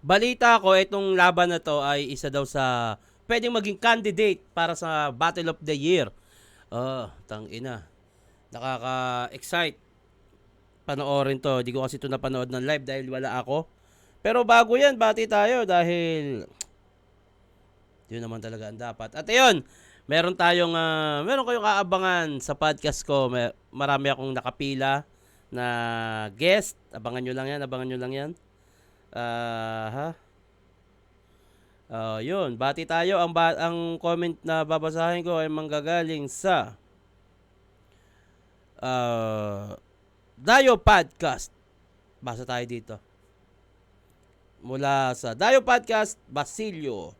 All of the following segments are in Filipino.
balita ko, itong laban na to ay isa daw sa pwedeng maging candidate para sa Battle of the Year. Tangina. Nakaka-excite panoorin to. Hindi ko kasi ito napanood ng live dahil wala ako. Pero bago yan, bati tayo dahil yun naman talaga ang dapat. At ayun, meron kayong aabangan sa podcast ko. Marami akong nakapila na guest. Abangan nyo lang yan. Ha? Yun, bati tayo. Ang comment na babasahin ko ay manggagaling sa Dayo Podcast. Basa tayo dito. Mula sa Dayo Podcast, Basilio.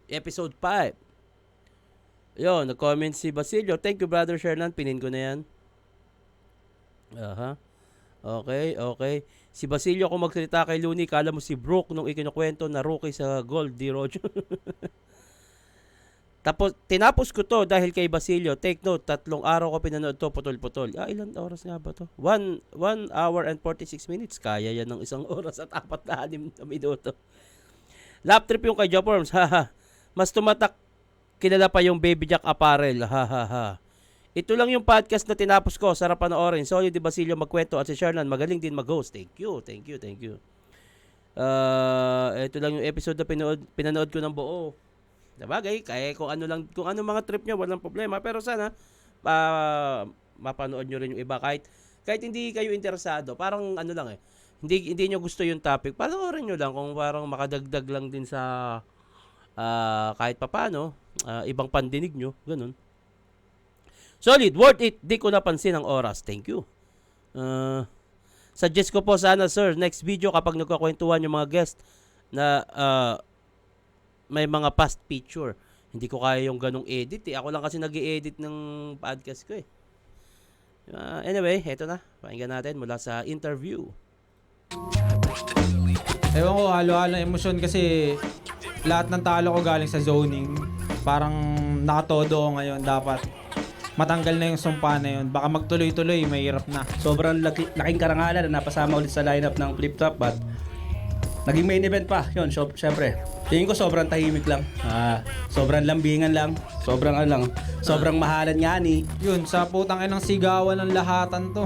Episode 5. Yun, nag-comment si Basilio. Thank you, Brother Shernan. Pinin ko na yan. Okay. Si Basilio, kung magsalita kay Looney, kala mo si Brooke nung ikinukwento na rookie sa Gold D. Rojo. Tapos, tinapos ko to dahil kay Basilio. Take note, 3 araw ko pinanood to, putol-putol. Ilan oras nga ba to? 1 hour and 46 minutes. Kaya yan ng 1 oras at 4 na minuto. Lap trip yung kay Joporms. Mas tumatak, kilala pa yung Baby Jack Apparel. Ito lang yung podcast na tinapos ko. Sarap panoorin. Solid di Basilio magkwento at si Shernan magaling din mag-host. Thank you. Ito lang yung episode na pinanood ko ng buo. Sabagay, kaya kung ano mga trip nyo, walang problema. Pero sana, mapanood nyo rin yung iba. Kahit hindi kayo interesado, parang ano lang hindi nyo gusto yung topic, panoorin nyo lang kung parang makadagdag lang din sa kahit papano, ibang pandinig nyo, ganun. Solid, worth it, di ko napansin ang oras. Thank you. Suggest ko po sana, sir, next video kapag nagkakwentuhan yung mga guest na may mga past picture. Hindi ko kaya yung ganong edit Ako lang kasi nag-i-edit ng podcast ko Anyway, eto na. Pakinggan natin mula sa interview. Ewan ko, halo-halo ng emosyon kasi lahat ng talo ko galing sa zoning. Parang nakatodo ko ngayon. Dapat matanggal na yung sumpa na yun. Baka magtuloy-tuloy, mahirap na. Sobrang laking karangalan na napasama ulit sa lineup ng Flip Top but naging main event pa. Yun, syempre. Tingin ko sobrang tahimik lang. Sobrang lambingan lang. Sobrang mahalan nga ni. Yun, sa putang inang sigawan ng lahatan to.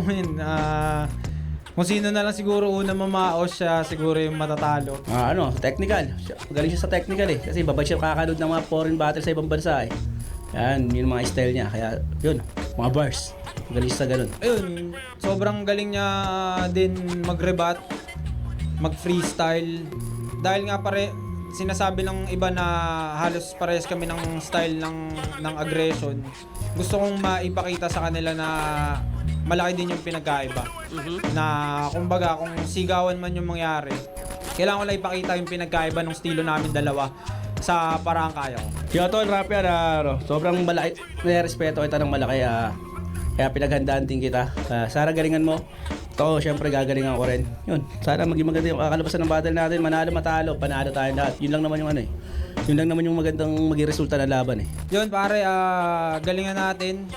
Kung sino na lang siguro una mamaos siya, siguro yung matatalo. Technical. Galing siya sa technical Kasi babay siya kakanood ng mga foreign battle sa ibang bansa Yan, yun mga style niya. Kaya, yun, mga bars. Galing siya sa ganun. Ayun, sobrang galing niya din mag-rebat, mag-freestyle. Dahil nga sinasabi ng iba na halos parehas kami ng style ng aggression. Gusto kong maipakita sa kanila na malaki din yung pinagkaiba. Na kumbaga kung sigawan man yung mangyari, kailangan ko lang ipakita yung pinagkaiba ng estilo namin dalawa sa parang kaya ko. Yo, tol, rapper, sobrang malaki, respeto kita ng malaki. Kaya pinaghandaan din kita. Sana galingan mo. Ito, syempre gagalingan ko rin. Yun, sana maging maganda yung kakalabasan ng battle natin. Manalo, matalo, panalo tayo lahat. Yun lang naman yung Yun lang naman yung magandang maging resulta ng laban Yun pare, galingan natin.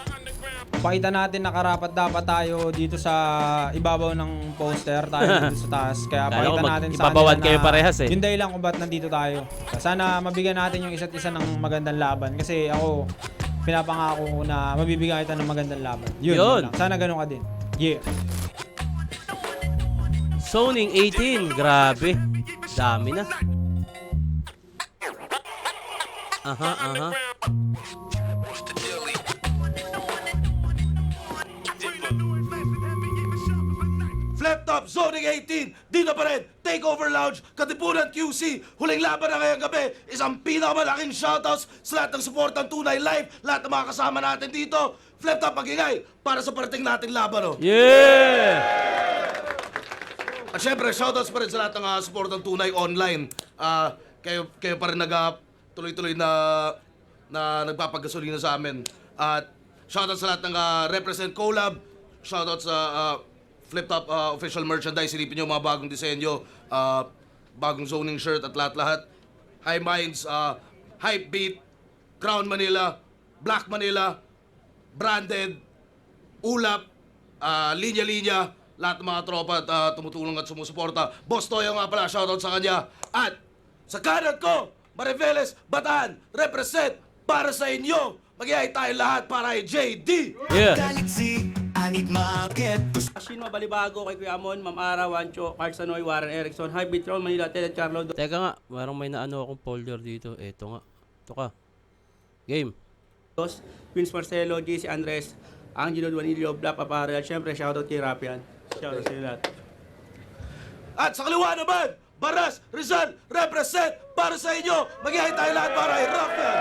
Pakita natin na karapat dapat tayo dito sa ibabaw ng poster, tayo dito sa taas. Kaya pakita natin sa ibabawat kayo parehas Yung dahilan kung ba't nandito tayo. Sana mabigyan natin yung isa't isa ng magandang laban. Kasi ako, pinapangako ko na mabibigyan kita ng magandang laban. Yun lang. Sana ganun ka din. Yeah. Zoning 18, grabe. Dami na. Flip Top, Zoning 18, dito pa rin, Takeover Lounge, Katipunan QC, huling laban na ngayong gabi, isang pinakamalaking shoutouts sa lahat ng supportang Tunay Live, lahat ng mga kasama natin dito. Flip Top, magingay para sa parating nating laban, Yeah! At syempre, shoutouts pa rin sa lahat ng supportang Tunay online. Kayo pa rin tuloy-tuloy na nagpapagasolina sa amin. At shoutouts sa lahat ng Represent Collab, shoutouts sa Flip Top official merchandise. Silipin nyo mga bagong disenyo, bagong zoning shirt at lahat-lahat. High Minds, Hype Beat, Crown Manila, Black Manila, Branded, Ulap, Linya-Linya, lahat ng mga tropa at tumutulong at sumusuporta. Boss Toyo nga pala, shoutout sa kanya. At sa kanan ko, Mariveles, Bataan, represent para sa inyo. Mag-iay tayo lahat para kay JD. Yeah. Galaxy, I need market. Shin Mabalibago, kay Kuya Amon, Ma'am Ara, Wancho, Carl Sanoy, Warren Erickson, Hybrid Tron, Manila, Ted, Carlo, Teka nga, parang may naano akong folder dito. Eto nga. Ito ka. Game. Dos, Queens Marcelo, JC Andres, Angelo Duanilio, Black Apparel, syempre shoutout kay Rapian. Shoutout sa lahat. At sa kaliwa naman, Baras, Rizal, represent para sa inyo. Mag-iay tayo lahat para kay Rafian.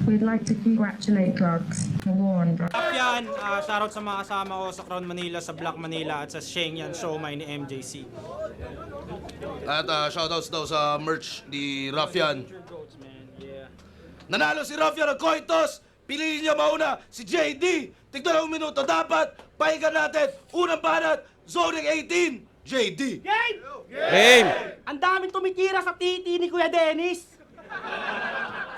We'd like to congratulate Drugs, the war on drugs. Yan, shoutout sa mga kasama ko sa Crown Manila, sa Black Manila at sa Shenyang Showmai ni MJC. At shoutouts daw sa merch ni Rafian. Nanalo si Rafian ng coin toss. Piliin niya mauna si JD. Tignan ang minuto dapat. Pahingan natin. Unang banat, zoning 18. JD. Game! Ang daming tumitira sa titi ni Kuya Dennis.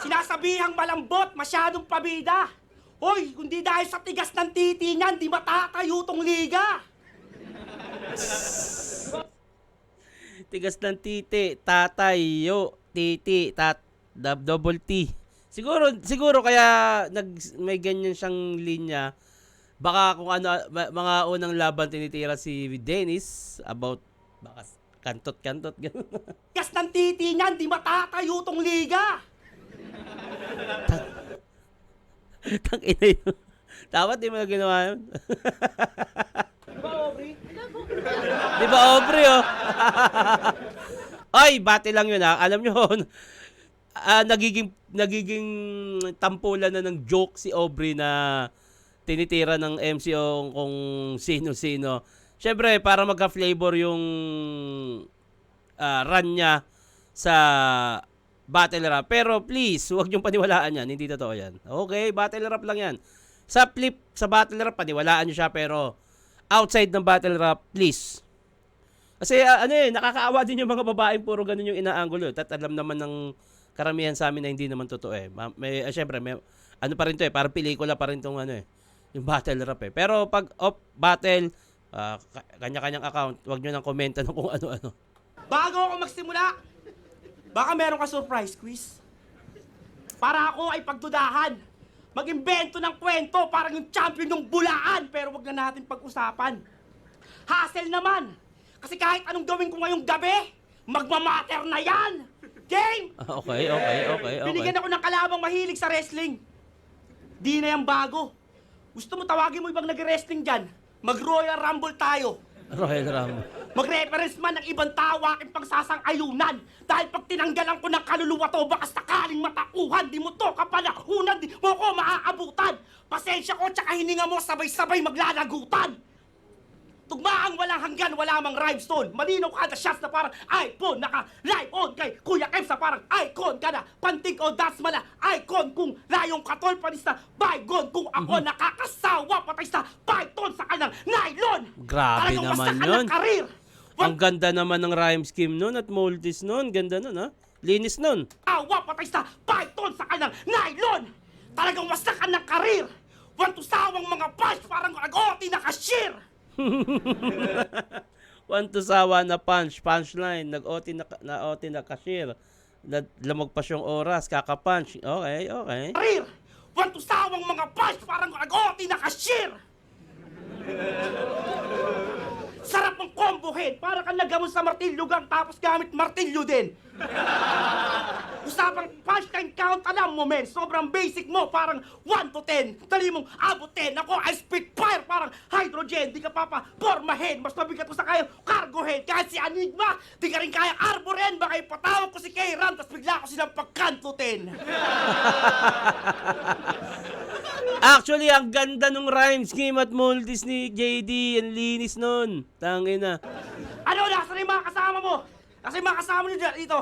Sinasabihang malambot, masyadong pabida. Hoy, kundi dahil sa tigas ng titi niyan, di matatayo tong liga. Tigas ng titi, tatay, yo, titi, double T. Siguro kaya may ganyan siyang linya. Baka kung ano, mga unang laban tinitira si Dennis about baka kantot ganun. Tigas ng titi niyan, di matatayo tong liga. Tang ina yun. Dapat di mo na ginawa yun. Di ba, Aubrey, oh? Ay, bati lang yun, ha? Alam nyo, nagiging tampulan na ng joke si Aubrey na tinitira ng MCO kung sino-sino. Siyempre, para magka-flavor yung run niya sa battle rap. Pero please, huwag niyong paniwalaan yan. Hindi totoo yan. Okay, battle rap lang yan. Sa battle rap, paniwalaan niyo siya. Pero outside ng battle rap, please. Kasi nakakaawa din yung mga babaeng puro ganun yung inaanggulo. At alam naman ng karamihan sa amin na hindi naman totoo eh. Siyempre, ano pa rin to eh. Parang pelikula pa rin tong yung battle rap eh. Pero pag off battle, kanya-kanyang account, huwag nyo nang komenta ng kung ano-ano. Bago ako magsimula, baka meron ka surprise quiz. Para ako ay pagdudahan. Mag-imbento ng kwento parang yung champion ng bulaan, pero wag na natin pag-usapan. Hassle naman. Kasi kahit anong gawin ko ngayong gabi, magmamatter na yan. Game! Okay. Binigyan ako ng kalabang mahilig sa wrestling. Di na yan bago. Gusto mo tawagin mo ibang nag-wrestling dyan? Mag-Royal Rumble tayo. Royal Rumble. Mag-reference man ng ibang tao aking pagsasang-ayunan. Dahil pag tinanggalan ko ng kaluluwa to, baka sakaling matakuhan. Di mo to kapalahunan, di mo ko maaabutan. Pasensya ko tsaka hininga mo sabay-sabay maglalagutan. Tugmaang walang hanggan, wala mang rhymestone. Malinaw kada shots na parang iPhone. Naka-live on kay Kuya Kev sa parang icon ka na. Pantig o das mala, icon. Kung layong katol panis na bygone. Kung ako nakakasawa, patay sa python sa kanang nylon. Grabe Talagang naman wasakan yun. ng karir. Ang ganda naman ng rhyme scheme nun at moldies nun. Ganda nun, ha? Linis nun. Awa, patay sa python sa kanang nylon. Talagang wasakan ng karir. Wantusawang mga punch, parang agoti na cashier. One to sawa na punchline, nag-OT na cashier. Lamog pa siyang oras, kaka-punch. Okay. Karir! Wantusawang mga punch, parang agoti na cashier. Sarap ng combo head, para kang nagamon sa martilyo gang tapos gamit martilyo din. Usapang punchline count, alam mo men, sobrang basic mo, parang 1 to 10. Dali mong abutin, ako I spit fire, parang hydrogen. Di ka papapormahin, mas mabigat ko sa kaya cargo head. Kahit si Enigma, di ka rin kaya arboren. Baka ipatawag ko si K-Ram, tas bigla ko silang pagkantutin. Actually, ang ganda nung rhyme scheme at moldies ni JD. Ang linis nun. Tangina. Ano, nasa na yung mga kasama mo? Nasa yung mga kasama nyo dito?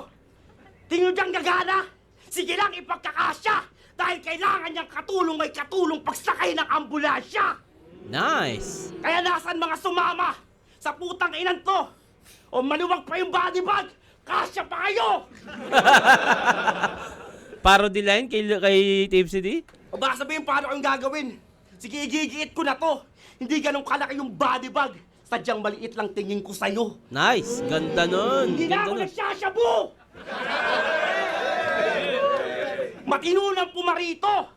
Tingin nyo dyan gagana? Sige lang, ipagkakasya! Dahil kailangan niyang katulong may katulong pagsakay ng ambulansya! Nice. Kaya nasan mga sumama? Sa putang inan to! O maluwag pa yung body bag! Kasya pa kayo! Parody line kay Tipsy D? O baka sabihin paano kayong gagawin? Sige, igigiit ko na to! Hindi ganun kalaki yung body bag! Sadyang maliit lang tingin ko sa'yo. Nice. Ganda nun. Hindi na Ganda ako nun. nagsasyabu! Matino ng pumarito!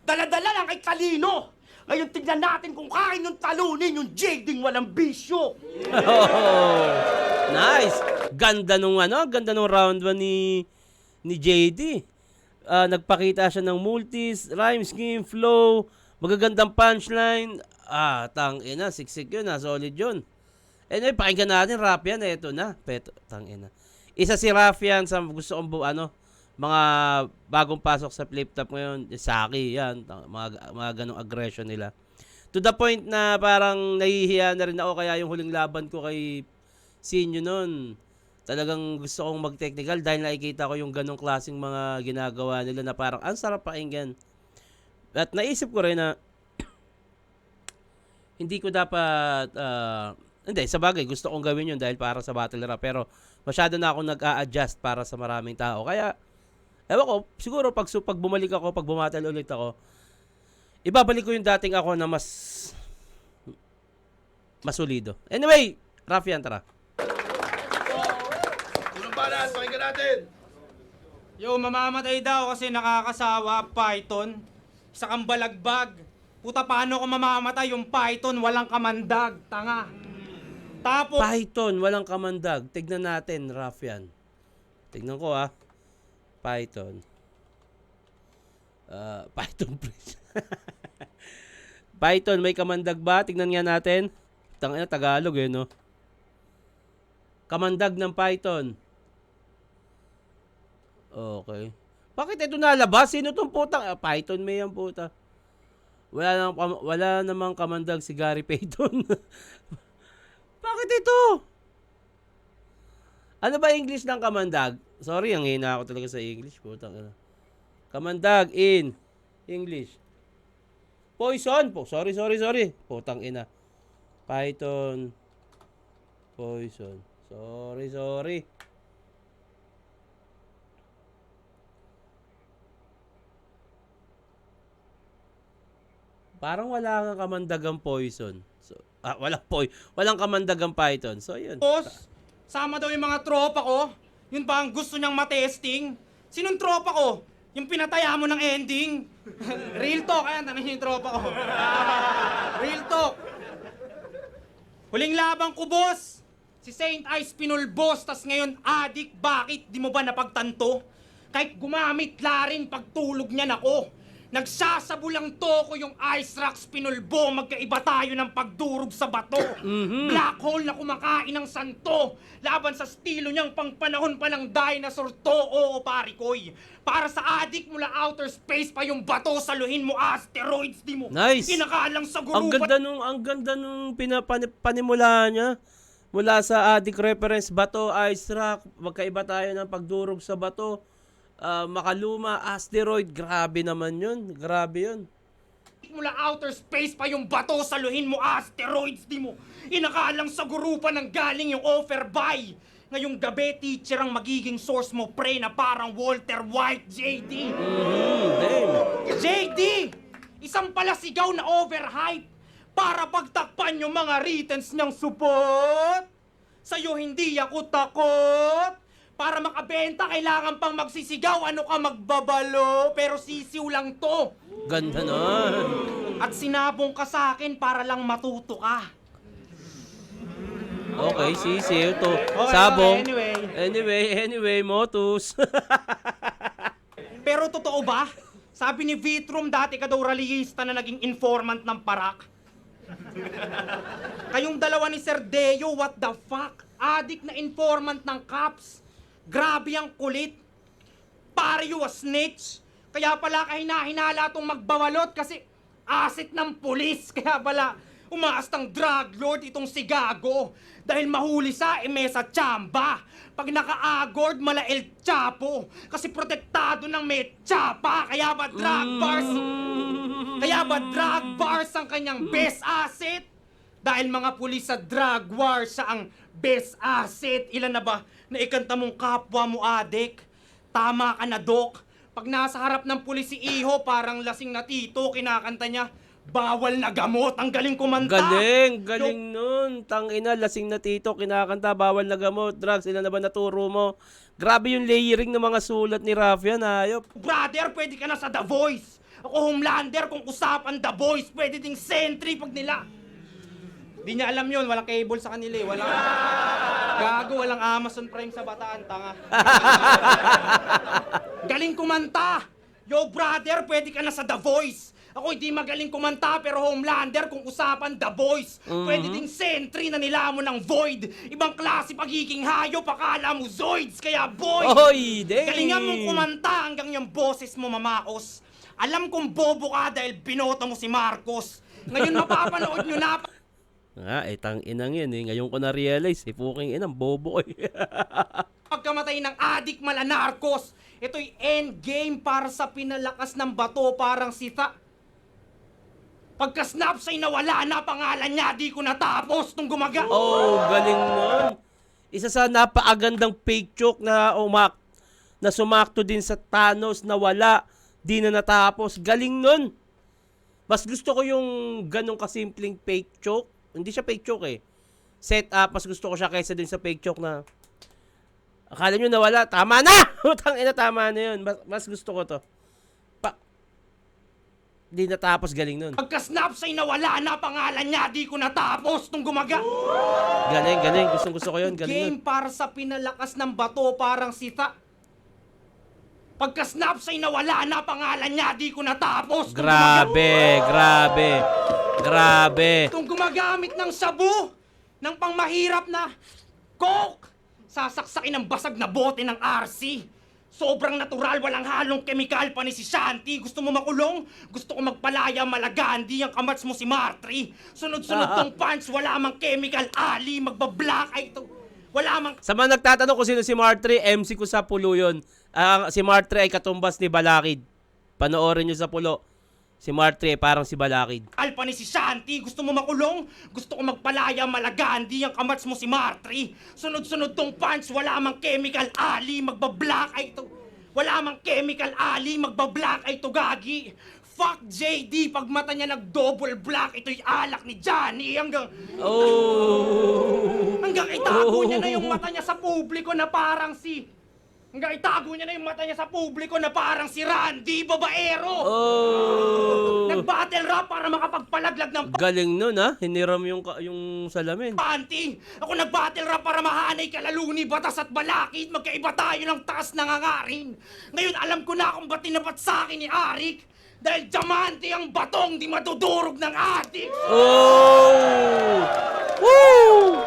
Dala-dala lang kay Kalino! Ngayon tignan natin kung kain yung talunin yung jading walang bisyo! Oh, nice. Ganda nung round 1 ni JD. Nagpakita siya ng multis, rhyme scheme, flow, magagandang punchline. Tangina, siksik yun, solid yun. Anyway, pakinggan natin, rap yan, eto na. Tangina. Isa si rap yan sa gusto kong mga bagong pasok sa flip top ngayon, Saki, yan, mga ganong aggression nila. To the point na parang nahihiya na rin ako, kaya yung huling laban ko kay Sinyo nun, talagang gusto kong mag-technical dahil nakikita ko yung ganong klaseng mga ginagawa nila na parang ang sarap pakinggan. At naisip ko rin na hindi ko dapat, hindi, sa bagay, gusto kong gawin yun dahil para sa battle rap, pero masyado na akong nag-a-adjust para sa maraming tao. Kaya, ewan ko, siguro pag bumalik ako, pag bumatal ulit ako, ibabalik ko yung dating ako na mas solido. Anyway, Raf yan, tara. Unang balas, pakinggan natin. Yo, mamamatay daw kasi nakakasawa, Python. Isa kang balagbag. Puta, paano ko mamamatay yung Python? Walang kamandag, tanga. Tapos, Python, walang kamandag. Tignan natin, Raf yan. Tignan ko Python. Python, please. Python, may kamandag ba? Tignan nga natin. Tangina, Tagalog no? Kamandag ng Python. Okay. Bakit ito nalabas? Sino tong putang? Python may yan puta. Wala namang kamandag si Gary Payton. Bakit ito? Ano ba English ng kamandag? Sorry, ang hina ako talaga sa English. Putang. Kamandag in English. Poison po. Sorry. Putang ina. Python. Poison. Sorry. Parang wala kang kamandagang poison. So, walang kamandagang Python. So, yun. sama daw yung mga tropa ko. Yun ba ang gusto niyang matesting? Sinong tropa ko? Yung pinataya mo ng ending? Real talk, ayan, tanong yung tropa ko. Real talk. Huling labang ko, boss. Si Saint Ice pinulbos, tas ngayon adik, bakit di mo ba napagtanto? Kahit gumamit larin pagtulog niyan ako. Nagsasabulang toko yung ice rocks pinulbo, magkaiba tayo ng pagdurog sa bato. Black hole na kumakain ng santo, laban sa estilo niyang pangpanahon pa ng dinosaur to, oo parikoy. Para sa adik mula outer space pa yung bato, saluhin mo asteroids, di mo. Nice. Inakaalang sa Ang ganda nung panimula niya. Mula sa adik reference, bato, ice rock, magkaiba tayo ng pagdurog sa bato. Makaluma, asteroid, grabe naman yun. Grabe yun. Mula outer space pa yung bato, saluhin mo asteroids, di mo. Inakaalang sa grupa ng galing yung offer buy. Ngayong gabi, teacher ang magiging source mo, pre, na parang Walter White, JD. Damn. JD! Isang palasigaw na overhype para pagtakpan yung mga writtens niyang support. Sa'yo hindi ako takot. Para makabenta, kailangan pang magsisigaw. Ano ka magbabalo? Pero sisiw lang to. Ganda nun. At sinabong ka sa akin para lang matuto ka. Okay, sisiw to. Okay, Sabong. okay, Anyway, Motus. Pero totoo ba? Sabi ni Vitrum, dati ka daw rallyista na naging informant ng parak. Kayong dalawa ni Sir Deo, what the fuck? Adik na informant ng cops. Grabe ang kulit. Pare you a snitch. Kaya pala kahina-hinala tong magbawalot kasi asset ng pulis. Kaya pala umaas ng drug lord itong si Gago. Dahil mahuli sa mesa tsamba. Pag naka-agord, mala El Chapo. Kasi protektado ng may tsapa. Kaya ba drug bars ang kanyang best asset? Dahil mga pulis sa drug war siya ang best asset. Ilan na ba na ikanta mong kapwa mo, adik? Tama ka na, Dok. Pag nasa harap ng pulis si Iho, parang lasing na tito, kinakanta niya, Bawal na gamot, ang galing kumanta. Galing nun. Tangina, lasing na tito, kinakanta, bawal na gamot, drugs, ilan na ba naturo mo? Grabe yung layering ng mga sulat ni Raffian, hayop. Brother, pwede ka na sa The Voice. Ako Homelander, kung usapan The Voice, pwede ding Sentry pag nila. Di niya alam yun, walang cable sa kanila eh. Walang gago, walang Amazon Prime sa Bataan, tanga. Galing kumanta. Yo brother, pwede ka na sa The Voice. Ako hindi magaling kumanta pero Homelander kung usapan The Voice. Pwede ding Sentry na nilamon ng Void. Ibang klase pagiging hayop, akala mo Zoids, kaya boy. Oy, dang. Galingan mong kumanta hanggang yung boses mo mamaos. Alam kong bobo ka dahil binoto mo si Marcos. Ngayon mapapanood nyo na. Tang-inang yan eh. Ngayon ko na-realize, puking inang bobo ko eh. Pagkamatay ng adik mala narcos. Ito'y endgame para sa pinalakas ng bato parang sita. Pagka-snap sa'y nawala na pangalan niya, di ko natapos nung gumaga. Oh, galing nun. Isa sa napaagandang fake joke na sumakto din sa Thanos na wala, di na natapos. Galing nun. Mas gusto ko yung ganong kasimpleng fake joke. Hindi siya fake joke eh. Set up, mas gusto ko siya kaysa din sa fake joke na akala nyo nawala, tama na! Utang ina, tama na yun. Mas gusto ko to. Di natapos, galing nun. Pagka-snap sa'y nawala na pangalan niya, di ko natapos nung gumaga. Galing. Gusto ko yun. Galing Game para sa pinalakas ng bato parang sita. Pagka-snap sa'y nawala na pangalan niya, di ko natapos nung Grabe. Kung gumagamit ng sabu, ng pangmahirap na coke, sasaksakin ng basag na bote ng RC. Sobrang natural, walang halong kemikal pa ni si Shanti. Gusto mo makulong? Gusto ko magpalaya, malagandi ang kamats mo si Martri. Sunod-sunod tong pants, wala mang chemical, ali, magbablack ay ito. Wala mang... Sa mga nagtatanong kung sino si Martri, MC ko sa Pulo yun. Si Martri ay katumbas ni Balakid. Panoorin nyo sa Pulo. Si Martri ay parang si Balakid. Alpa ni si Shanti, gusto mo makulong? Gusto ko magpalaya, malagandi ang kamats mo si Martri. Sunod-sunod tong pants, wala mang chemical, ali, magbablack ay ito. Wala mang chemical, ali, magbablack ay ito, gagi. Fuck JD, pag mata niya nag-double black, ito'y alak ni Johnny hanggang itago niya na yung mata niya sa publiko na parang si... Hanggang itago niya na yung mata niya sa publiko na parang si Randy Babaero. Nag-battle rap para makapagpalaglag ng Galing nun ha. Hiniram yung salamin. panty. Ako nag-battle rap para mahanay kalaluni, batas at balakid. Magkaiba tayo ng taas ng hangarin. Ngayon alam ko na kung ba't tinapat sa akin ni Arik. Dahil diamante ang batong di madudurog ng adik. Oh! Woo!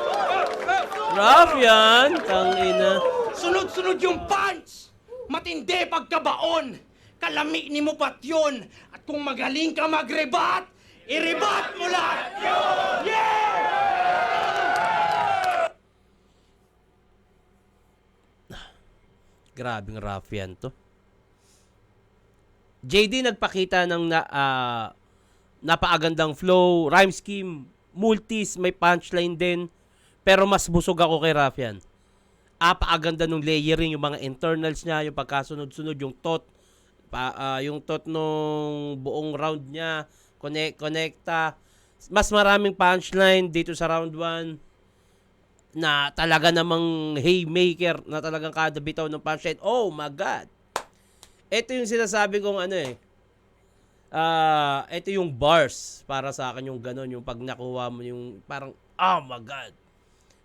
Raffian, tangina. Sunod-sunod yung punch! Matindi pagkabaon! Kalami ni mo pat yun! At kung magaling ka mag-rebat, i-rebat mo lahat yun! Yeah! Grabing Raffian to. JD nagpakita ng napaagandang flow, rhyme scheme, multis, may punchline din. Pero mas busog ako kay Raffian. Paaganda nung layering, yung mga internals niya, yung pagkasunod-sunod, yung tot nung buong round niya, connecta. Mas maraming punchline dito sa round 1 na talaga namang haymaker, na talagang kada bitaw ng punchline. Oh my God! Ito yung sinasabi kong ito yung bars para sa akin, yung ganon, yung pag nakuha mo yung parang, oh my God!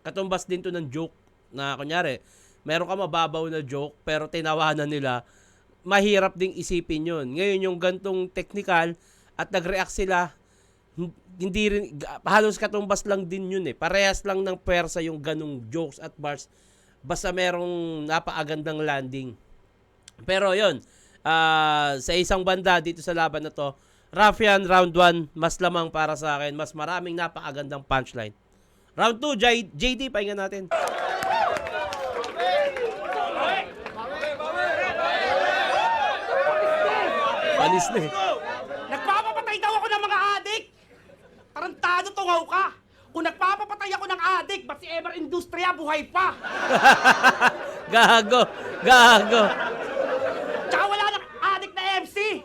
Katumbas din to ng joke. Na kunyari, meron ka mababaw na joke pero tinawanan nila, mahirap ding isipin yun. Ngayon yung gantong technical at nag-react sila, hindi rin, halos katumbas lang din yun eh. Parehas lang ng pwersa yung ganong jokes at bars, basta merong napaagandang landing. Pero yun, sa isang banda dito sa laban na to, Raffian round 1, mas lamang para sa akin, mas maraming napaagandang punchline. Round 2, JD, pahinga natin. Panis na eh. Nagpapapatay daw ako ng mga adik! Tarantado tungaw ka! Kung nagpapapatay ako ng adik, ba't si Ever Industria buhay pa? Gago. Tsaka wala nang adik na MC!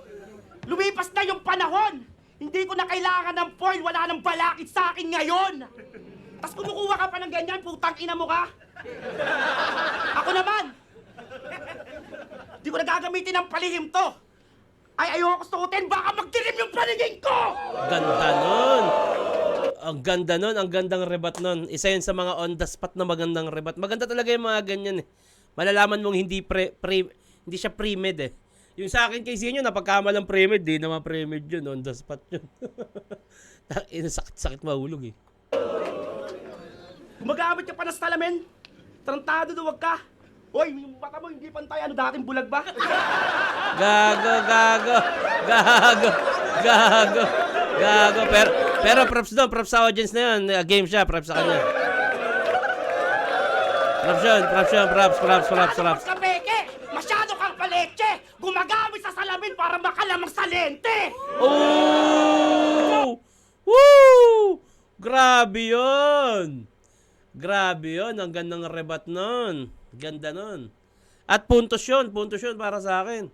Lumipas na yung panahon! Hindi ko na kailangan ng foil, wala nang balakid sa akin ngayon! Tapos kumukuha ka pa ng ganyan, putang ina mo ka! Ako naman! Di ko na gagamitin ng palihim to! Ay, ayoko suotin, baka magdilim yung paningin ko! Ganda nun. Ang ganda nun, ang gandang rebat nun. Isa yun sa mga on the spot na magandang rebat. Maganda talaga yung mga ganyan eh. Malalaman mong hindi hindi siya pre-med eh. Yung sa akin kay Zinyo, napagkamalang pre-med, di naman pre-med yun, on the spot yun. Sakit-sakit mahulog eh. Gumagamit ka pa ng salamin? Tarantado duwag ka! Hoy, yung mata mo hindi pantay, ano dating bulag ba? Gago. Pero props doon, props sa audience na yun. Game siya, props sa kanya. Props. Ka peke! Masyado kang paleche! Gumagamit sa salamin para makalamang sa lente! Oh! Woo! Grabe yun! Ang gandang rebat nun. Ganda nun. At puntos yun para sa akin.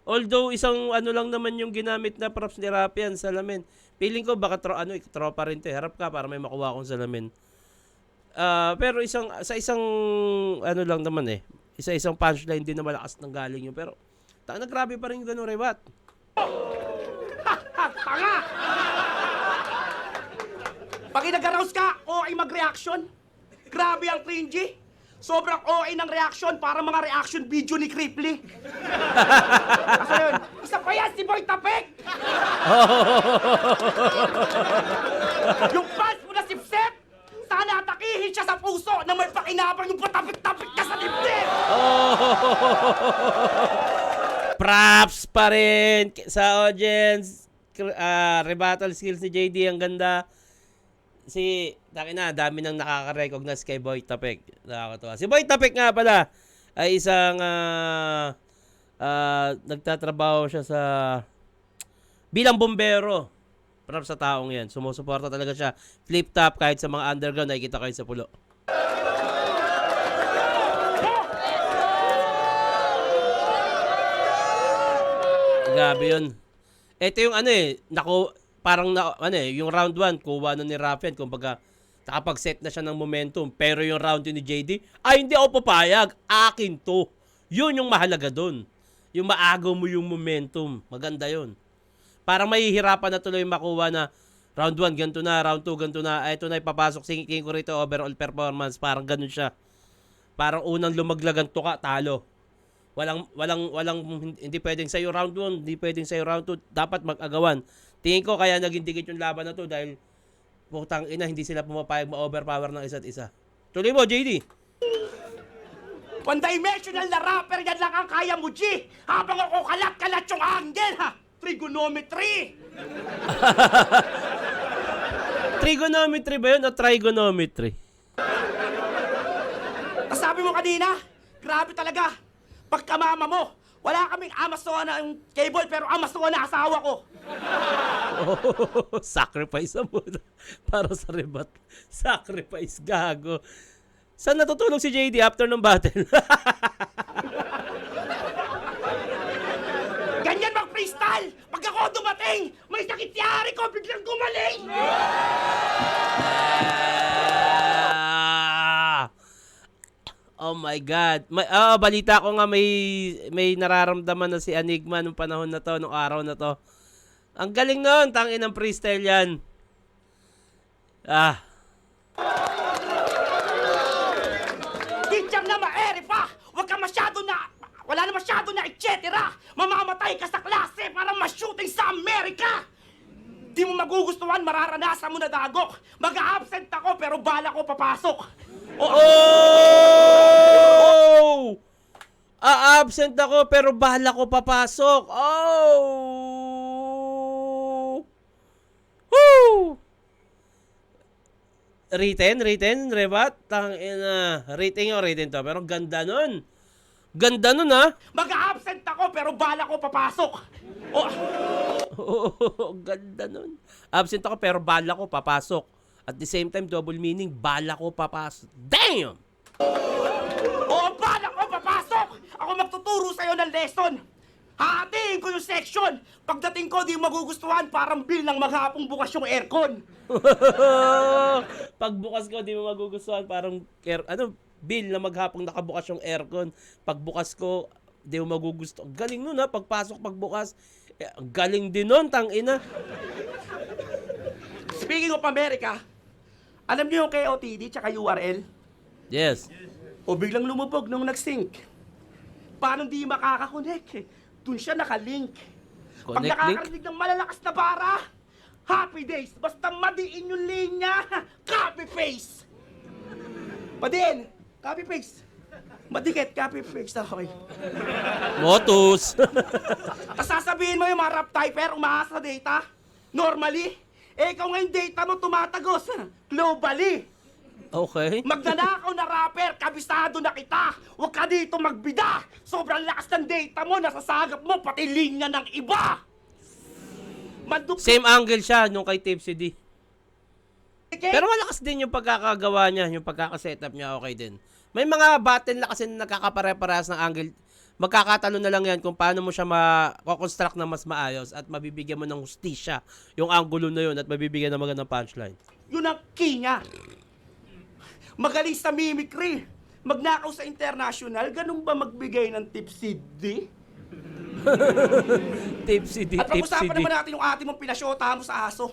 Although isang ano lang naman yung ginamit na props ni Rapian, salamin. Feeling ko baka tropa rin to. Harap ka para may makuha akong salamin. Pero sa isang ano lang naman eh. Isang punchline din na malakas ng galing yun. Pero grabe pa rin yung ganun rebat. Tanga! Pag nag-arouse ka, o ay mag-reaction. Grabe ang cringy. Sobrang OA ng reaction para mga reaction video ni Cripply. Kasi yun, isa pa yan si Boy Tapek! Yung fans mo na sip-sip, sana atakihin siya sa puso na may pakinabang yung patapik-tapik ka sa dibdib! Props pa rin sa audience. Rebuttal skills ni JD, ang ganda. Dami nang nakaka-recognize kay Boy Tapek. Nakakatuwa. Si Boy Tapek nga pala ay isang nagtatrabaho siya bilang bombero. Props sa taong yan. Sumusuporta talaga siya. Flip top kahit sa mga underground, nakikita kayo sa pulo. Grabe yun. Ito yung yung round 1, kuha na ni Rafian, kumbaga, nakapag-set na siya ng momentum. Pero yung round 2 ni JD, hindi ako papayag. Akin to. Yun yung mahalaga dun. Yung maagaw mo yung momentum. Maganda yun. Parang mahihirapan na tuloy makuha na round 1, ganito na, round 2, ganito na. Ito na ipapasok, singking ko rito, overall performance. Parang ganun siya. Parang unang lumaglagan to ka, talo. Hindi pwedeng sa'yo round 1, hindi pwedeng sa'yo round 2. Dapat mag-agawan. Tingin ko kaya naging dikit yung laban na to dahil putang ina, hindi sila pumapayag ma-overpower ng isa't isa. Tuloy mo, JD. One-dimensional na rapper, yan lang ang kaya mo, G! Habang ako kalat-kalat yung angle, ha! Trigonometry! Trigonometry ba yun o trigonometry? Sabi mo kanina, grabe talaga. Pagkamama mo, wala kaming Amazona ng cable pero Amazona asawa ko. Sacrifice mo para sa rebat. Sacrifice, gago. Saan natutulog si JD after ng battle? Ganyan mag-freestyle! Pag ako dumating, may sakit yari ko, biglang gumaling! Oh my God. Balita ko nga may nararamdaman na si Enigma nung panahon na to, nung araw na to. Ang galing nun, tangin ng freestyle yan. Teacher na maere pa! Huwag ka wala na masyado na et cetera! Mamamatay ka sa klase para ma-shooting sa Amerika! Di mo magugustuhan, mararanasan mo na dagok. Mag-absent ako pero bala ko papasok. Absent ako pero bahala ko papasok. Written, rebat. Written to. Pero ganda nun. Ganda nun, ha? Mag-absent ako pero bala ko papasok. Ganda nun. Absent ako pero bala ko papasok. At the same time, double meaning, bala ko papasok. Damn! Bala ko papasok! Ako magtuturo sa'yo ng lesson. Hahatiin ko yung section. Pagdating ko, di mo magugustuhan, parang bill ng maghapong bukas yung aircon. Pagbukas ko, di mo magugustuhan. Parang, bill na maghapong nakabukas yung aircon. Pagbukas ko, di mo magugustuhan. Galing nun ha, pagpasok, pagbukas. Ang galing din nun, tangina. Speaking of America, alam niyo yung KOTD tsaka URL? Yes. O biglang lumubog nung nag-sync. Paano di makakakonect? Doon siya nakalink. Pag Connect link? nakakarinig ng malalakas na bara, happy days. Basta madiin yung linya, copy paste. Madiin, copy paste. Madikit, copy paste. Okay. Motus. Tapos sasabihin mo yung mga rap typer, umaasa sa data. Normally, ikaw ngayon data mo tumatagos. Globally. Okay. Magnanakaw na rapper, kabisado na kita. Huwag ka dito magbida. Sobrang lakas ng data mo, nasasagap mo, pati linya ng iba. Same angle siya nung kay Tipsy D. Pero malakas din yung pagkakagawa niya, yung pagkakasetup niya, okay din. May mga battle na kasi na nakakapare-parehas ng angle. Magkakatalo na lang yan kung paano mo siya ma-construct na mas maayos at mabibigyan mo ng hustisya yung angulo na yun at mabibigyan ng magandang punchline. Yun ang key niya. Magaling sa mimicry. Magnakaw sa international, ganun ba magbigay ng Tipsy D? Tipsy D, At Tipsy pag-usapan D. naman natin yung ate mong pinasyota mo sa aso.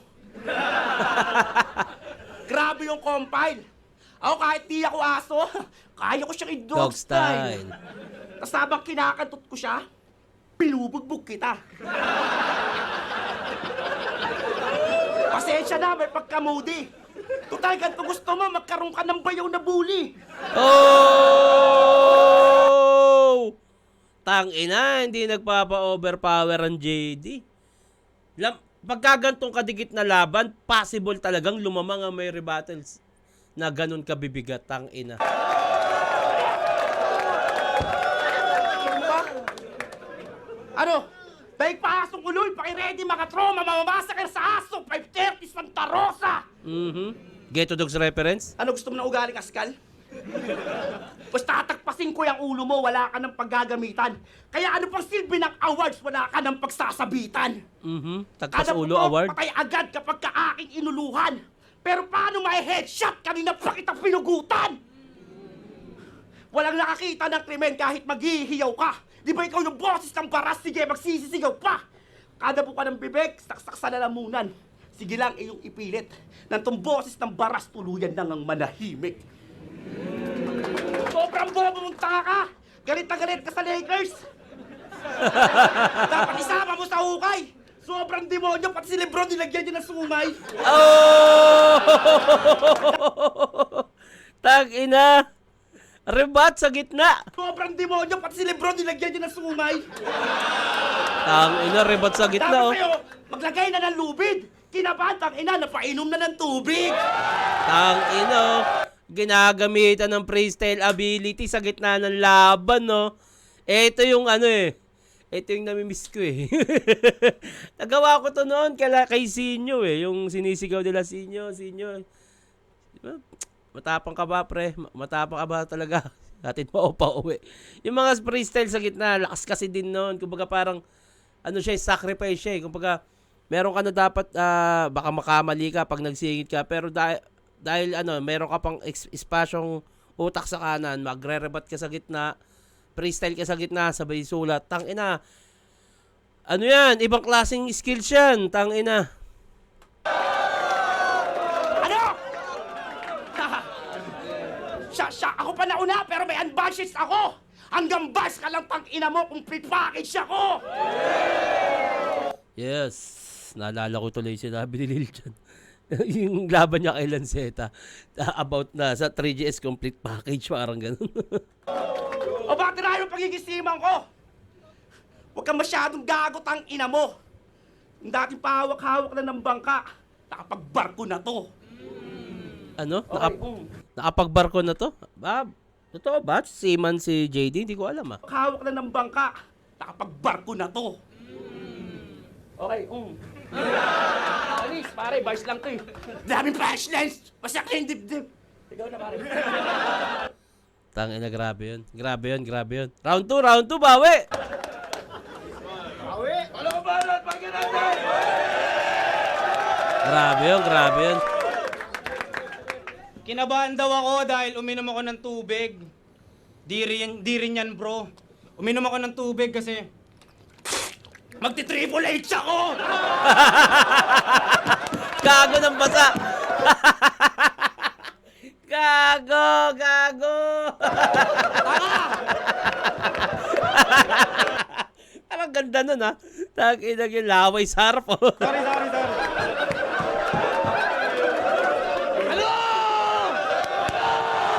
Grabe yung compile. Ako kahit di ako aso, kaya ko siyang i-dog Dog style. style. Tapos habang kinakantot ko siya, pinubugbog kita. Pasensya na, may pagka-moody. Total, ganito gusto mo, magkaroon ka ng bayaw na bully. Oh! Tangina, hindi nagpapa-overpower ang JD. Pagkagantong kadikit na laban, possible talagang lumamang ang may rebattles na ganun kabibigat, tangina. Ano? Dahil pasong uloy, pakiready mga troma, mamamasakir sa aso, 530 Santa Rosa! Ghetto Dogs reference? Ano gusto mo na ugaling askal? Basta tatagpasin ko yung ulo mo, wala ka ng paggagamitan. Kaya ano pang silbi ng awards, wala ka ng pagsasabitan. Tagpas Kada ulo putok, award? patay agad kapag ka aking inuluhan. Pero paano may headshot? Kanina pa kita pinugutan! Walang nakakita ng krimen kahit maghihiyaw ka. Di ba ikaw yung boses ng baras? Sige, magsisisigaw pa. Kada buka ng bibig, saksak sa lalamunan. Sige lang, iyong ipilit. Nantong boses ng baras, tuluyan nang ang manahimik. Sobrang bobo mong tanga ka! Galit na galit ka sa Lakers! Dapat isama mo sa hukay! Sobrang demonyo, pati si Lebron nilagyan niya ng sumay! Oh! Tangina! Rebat sa gitna! Sobrang demonyo, pati si Lebron nilagyan niya ng sumay! Tangina, rebat sa gitna, Dapat oh. sa'yo, maglagay na ng lubid! Kinabahan, tangina, napainom na ng tubig! Tangina, oh. Ginagamitan ng freestyle ability sa gitna ng laban, no? Ito yung ano eh. Ito yung namimiss ko eh. Nagawa ko to noon kay Sinyo eh. Yung sinisigaw nila Sinyo. Diba? Matapang ka ba, pre? Matapang ka ba talaga? Hatid mo pa uwi. Yung mga freestyle sa gitna, lakas kasi din noon. Kumbaga parang, ano siya, sacrifice siya eh. Kumbaga, meron ka na dapat, baka makamali ka pag nagsingit ka. Pero dahil ano, meron ka pang espasyong utak sa kanan, magre-rebat ka sa gitna, freestyle ka sa gitna, sabay sulat. Tangina. Ano yan? Ibang klaseng skills yan. Tangina. Ano? Siya, ako pa nauna, pero may unbashes ako! Hanggang bash ka lang tangina mo kung pre-package ako! Yes. Naalala ko tuloy sinabi ni Lil Jon. Yung laban niya kay Lanceta. About na sa 3GS complete package. Parang ganun. O bakit na yung pagigisiman ko? Huwag kang masyadong gago tangina mo! Yung dating pahawak-hawak na ng bangka, nakapagbarko na to! Ano? Okay, Nakapagbarko na to? Totoo ba? Seaman si JD? Hindi ko alam ah. Hawak na ng bangka, nakapagbarko na to! Okay, Alis, pare, vice lang to eh. Daming flashlights! Masak na yung dibdib! Ikaw na, pare. Tangina, grabe yun. Grabe yun. Round 2, bawi! Alam ko ba, Lord? Pagkira! Grabe yun, grabe yun. Kinabahan daw ako dahil uminom ako ng tubig. Di rin yan, bro. Uminom ako ng tubig kasi Magti-triple H ako! Gago ng basa. Gago. Parang ganda nun, ha? Tag-inag yung laway sa harap, oh. Sorry.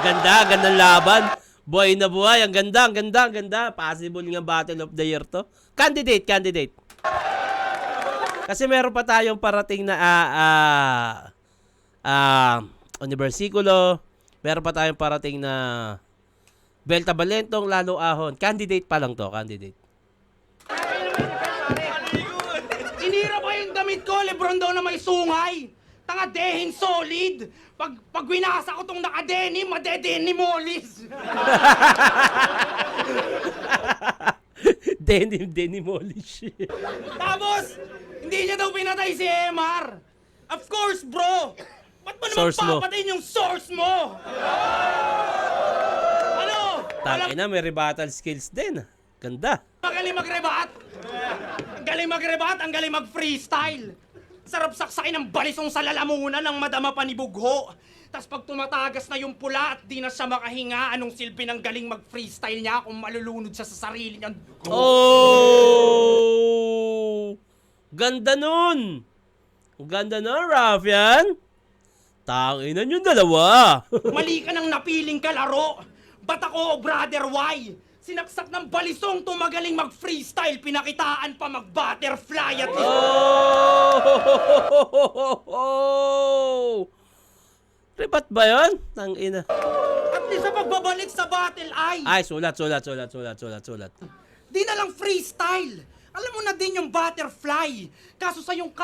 Gandang laban. Buhay na buhay. Ang ganda. Possible nga Battle of the Year to. Candidate. Kasi meron pa tayong parating na Universiculo. Meron pa tayong parating na Belta Balentong, Lalo Ahon. Candidate pa lang to, candidate. Inira pa yung damit ko, Lebron daw na may sungay. Tanga dehing solid. Pag winasa ko tong nakadenim, madedenim molis. Denim Olish. Tapos, hindi niya daw pinatay si MR. Of course, bro. Ba't mo naman Source mo. papatayin yung source mo? Ano? Tangina, may rebuttal skills din. Ganda. Magaling mag-rebat. Ang galing mag-rebat, ang galing mag-freestyle. Sarap saksakin ng balisong sa lalamunan ng madama pa ni Bugho. Tapos pag tumatagas na yung pula at di na siya makahinga, anong silbi ng galing mag-freestyle niya kung malulunod siya sa sarili niya? Oh! Ganda nun! Ganda nun, Rafian! Tanginan yung dalawa! Mali ka ng napiling kalaro. Ba't ako, brother, why? Sinaksak ng balisong to magaling mag-freestyle, pinakitaan pa mag-butterfly at least. Oh! Rebat ba yun? Tangina. At least sa pagbabalik sa battle Ay, sulat. di na lang freestyle. Alam mo na din yung butterfly. Kaso sa yung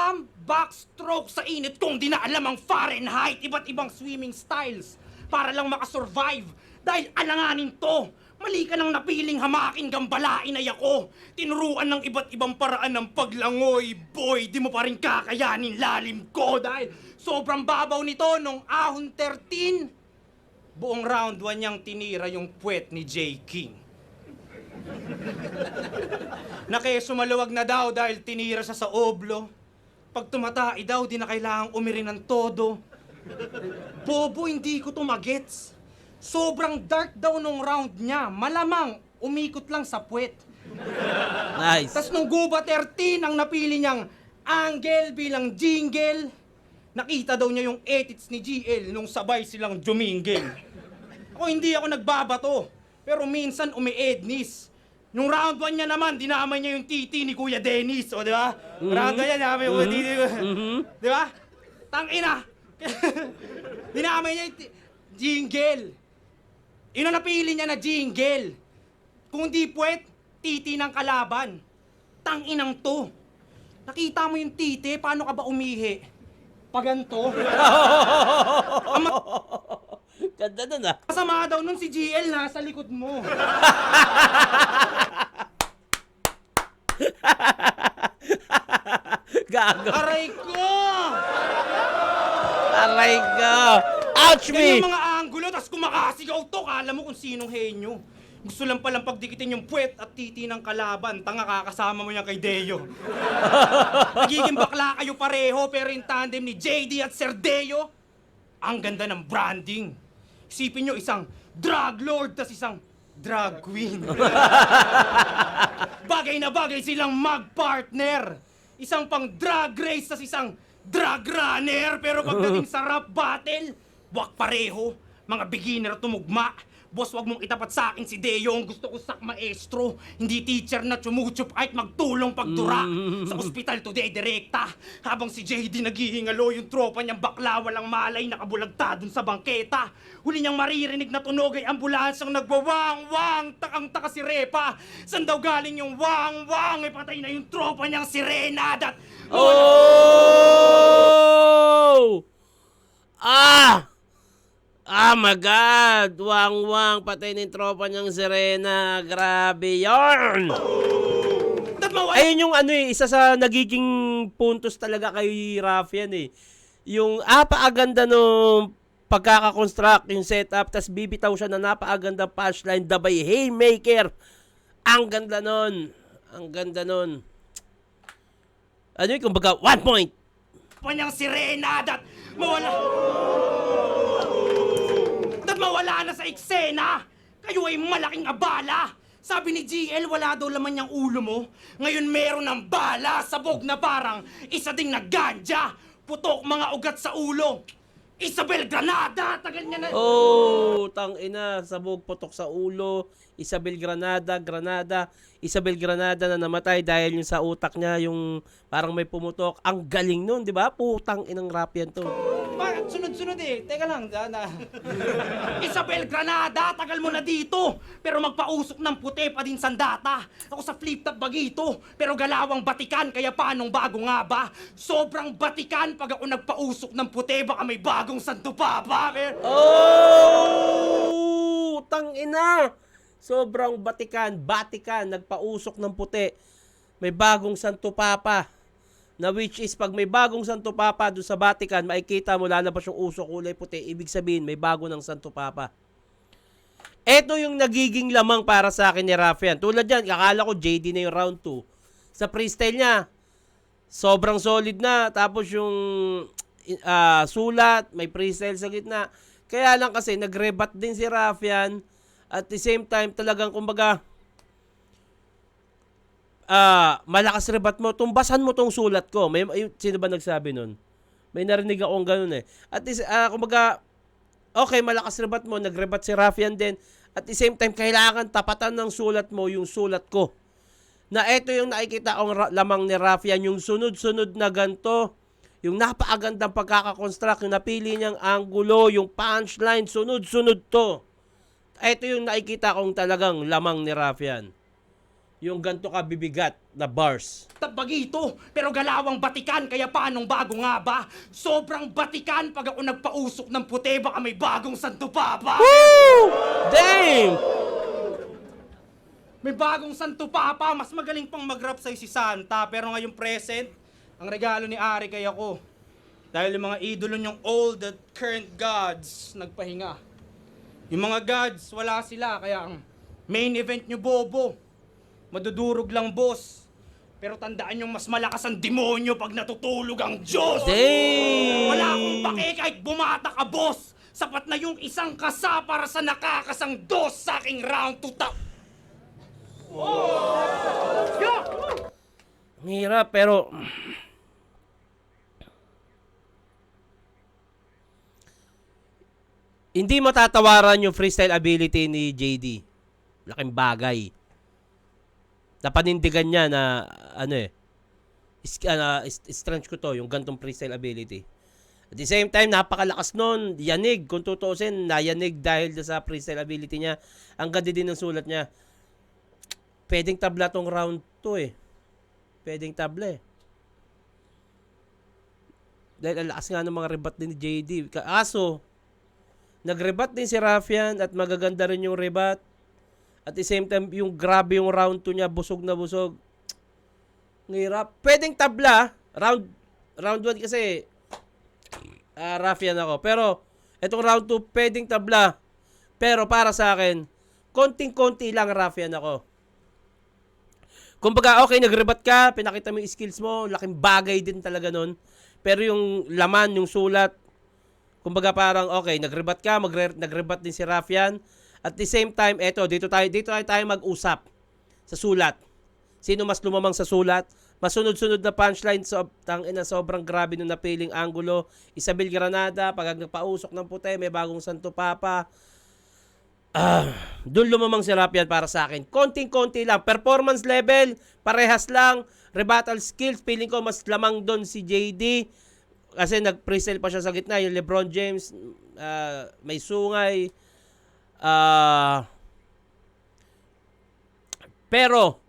backstroke sa init kung di na alam ang Fahrenheit. Iba't ibang swimming styles para lang makasurvive. Dahil alanganin to. Mali ka nang napiling hamakin gambalain ay ako. Tinuruan ng iba't ibang paraan ng paglangoy. Boy, di mo pa rin kakayanin lalim ko dahil sobrang babaw nito nung ahon 13. Buong round 1 niyang tinira yung puwet ni J. King. Nakeso maluwag na daw dahil tinira siya sa oblo. Pag tumatai daw, di na kailangang umirin ng todo. Bobo, hindi ko to magets. Sobrang dark daw nung round niya. Malamang, umikot lang sa puwet. Nice. Tas nung Guba 13, ang napili niyang angle bilang jingle, nakita daw niya yung edits ni GL nung sabay silang jumingle. Ako hindi ako nagbabato, pero minsan umi-ednis. Nung round 1 niya naman, dinamay niya yung titi ni Kuya Dennis, o di ba? Round 1 niya, dinamay yung titi ko. Di ba? Tangina! Dinamay niya yung jingle. Yun ang napili niya na jingle. Kung di puwet, titi ng kalaban. Tanginang to. Nakita mo yung titi, paano ka ba umihi? Paganto. Ganda nun, ah. Masama daw nun si GL nasa likod mo. Gago. Aray ko! Aray ka. Ouch Yan me! yung mga anggulo, tas kumakasigaw to, kala mo kung sinong henyo. Gusto lang palang pagdikitin yung puwet at titi ng kalaban, tanga kakasama mo yan kay Deo. Nagiging bakla kayo pareho, pero yung tandem ni JD at Sir Deo, ang ganda ng branding. Isipin nyo, isang drug lord, tas isang drag queen. Bagay na bagay silang mag-partner. Isang pang drag race, tas isang drag runner. Pero pagdating sa rap battle, wag pareho. Mga beginner tumugma. Boss, wag mong itapat sa akin si Deo. Ang gusto ko sak maestro. Hindi teacher na chumuchup kahit magtulong pagdura. Sa ospital today, direkta. Habang si JD naghihingalo, yung tropa niyang bakla walang malay nakabulagta dun sa bangketa. Huli niyang maririnig na tunog ay ambulansyang nagwawang-wang. Takang-taka si Repa. San daw galing yung wang-wang? Ay patay na yung tropa niyang sirena. Oh! Ah, my God! Wang-wang, patay ng tropa niyang sirena. Grabe yarn! Ayun yung ano isa sa nagiging puntos talaga kay Rafian eh. Yung napakaganda nung pagkakakonstruct, yung setup, tas bibitaw siya na napakaganda punchline, dabay haymaker. Ang ganda nun. Ang ganda nun. Ano yun, kumbaga, 1 point. Panyang sirena at mawala na sa eksena. Kayo ay malaking abala. Sabi ni GL, wala daw laman yung ulo mo. Ngayon meron ng bala, sabog na parang isa ding naganja. Putok mga ugat sa ulo. Isabel Granada, tagal niya na. Oh, tangina, sabog putok sa ulo. Isabel Granada, Isabel Granada na namatay dahil yung sa utak niya, yung parang may pumutok. Ang galing nun, di ba? Putang inang Rafian to. Bakit sunod-sunod eh? Teka lang, Isabel Granada, tagal mo na dito. Pero magpausok ng puti pa din sandata. Ako sa flip-top bagito. Pero galawang batikan, kaya paanong bago nga ba? Sobrang batikan pag ako nagpausok ng puti, baka may bagong santo pa ba? Oh! Tangina! Sobrang Batikan, nagpausok ng puti. May bagong Santo Papa. Na which is, pag may bagong Santo Papa doon sa Vatican, makikita mo lalabas yung usok kulay puti. Ibig sabihin, may bago ng Santo Papa. Ito yung nagiging lamang para sa akin ni Rafian. Tulad yan, akala ko JD na yung round 2. Sa freestyle niya, sobrang solid na. Tapos yung sulat, may freestyle sa gitna. Kaya lang kasi, nag-rebat din si Rafian. At the same time, talagang kumbaga, malakas rebat mo, tumbasan mo tong sulat ko. Sino ba nagsabi nun? May narinig akong ganun eh. At kumbaga, okay, malakas rebat mo, nagrebat si Rafian din. At the same time, kailangan tapatan ng sulat mo yung sulat ko. Na ito yung nakikita kong lamang ni Rafian, yung sunod-sunod na ganto, yung napakagandang pagkakakonstruct, yung napili niyang angulo, yung punchline, sunod-sunod to. Ito yung nakikita kong talagang lamang ni Rafian. Yung ganto ka bibigat na bars. Bagito, pero galawang batikan, kaya paanong bago nga ba? Sobrang batikan pag ako nagpausok ng puti, baka may bagong santo pa ba? Woo! Damn! May bagong santo papa, mas magaling pang mag-rap sa'yo si Santa, pero ngayong present, ang regalo ni Ari kay ako. Dahil yung mga idolo niyong old at current gods, nagpahinga. Yung mga gods, wala sila, kaya ang main event nyo, bobo. Madudurog lang, boss. Pero tandaan nyo, mas malakas ang demonyo pag natutulog ang Diyos! Damn! Wala akong pake kahit bumata ka, boss! Sapat na yung isang kasa para sa nakakasang dos sa aking round to top! Ang hirap, pero hindi matatawaran yung freestyle ability ni JD. Laking bagay. Napanindigan niya na strength ko to, yung gantong freestyle ability. At the same time, napakalakas nun. Yanig, kung tutuusin, nayanig dahil sa freestyle ability niya. Ang ganda din ng sulat niya. Pwedeng tabla tong round 2 eh. Pwedeng tabla eh. Dahil ang lakas nga ng mga rebat din ni JD. Kaso, nag-rebat din si Rafian at magaganda rin yung rebat. At the same time, yung grabe yung round 2 niya, busog na busog. Ngirap. Pwedeng tabla. Round 1 kasi Rafian ako. Pero, itong round 2, pwedeng tabla. Pero para sa akin, konting-konti lang Rafian ako. Kumbaga, okay, nag-rebat ka, pinakita mo yung skills mo, laking bagay din talaga nun. Pero yung laman, yung sulat, kumbaga parang, okay, nag-rebat ka, nag-rebat din si Rafian. At the same time, dito tayo mag-usap sa sulat. Sino mas lumamang sa sulat? Masunod-sunod na punchline, sobrang grabe nung napiling angulo. Isabel Granada, pag nagpausok ng puti, may bagong Santo Papa. Doon lumamang si Rafian para sa akin. Konting-konti lang. Performance level, parehas lang. Rebuttal skills, feeling ko mas lamang doon si JD. Kasi nag-presell pa siya sa gitna. Yung LeBron James, may sungay. Pero,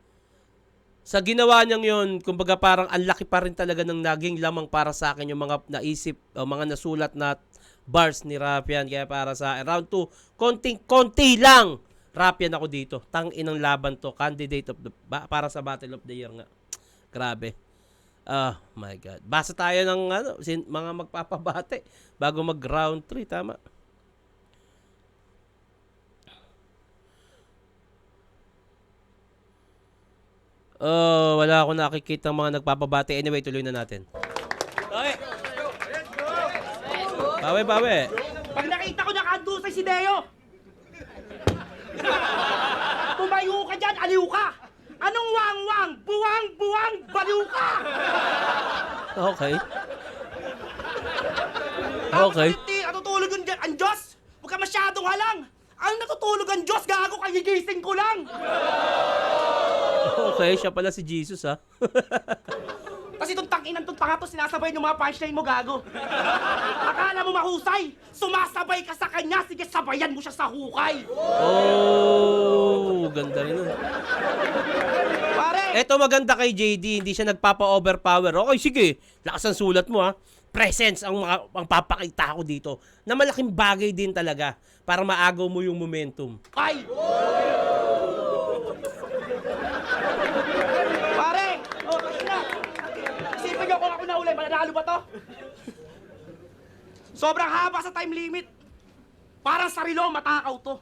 sa ginawa niyang yun, kumbaga parang ang laki pa rin talaga ng naging lamang para sa akin yung mga naisip, mga nasulat na bars ni Rafian. Kaya para sa round 2, konting-konti lang Rafian ako dito. Tang inang laban to, candidate of para sa Battle of the Year nga. Grabe. My God. Basa tayo ng mga magpapabate bago mag round 3, tama? Wala akong nakikita mga nagpapabate. Anyway, tuloy na natin. Okay. Bawi. Pag nakita ko nakandusay si Deo, tumayo ka dyan, aliw ka! Anong wang-wang? Buwang-buwang, baliw ka! Okay. Okay. Hindi, natutulog ang Diyos! Huwag ka masyadong halang! Ang natutulog ang Diyos, gago, kagigising ko lang! Okay, siya pala si Jesus, ha? Kasi itong tanginan itong tanga to, sinasabay ng mga punchline mo, gago. Akala mo mahusay? Sumasabay ka sa kanya, sige sabayan mo siya sa hukay. Oh, ganda rin. Pare, Eto maganda kay JD, hindi siya nagpapa-overpower. Okay, sige. Lakas ang sulat mo, ha. Presence ang papakita ko dito. Na malaking bagay din talaga para maagaw mo yung momentum. ay! Pare, okay na. Isipin niyo kung ako naulay, mananalo ba to? Sobrang haba sa time limit. Parang sarilo, matakaw to.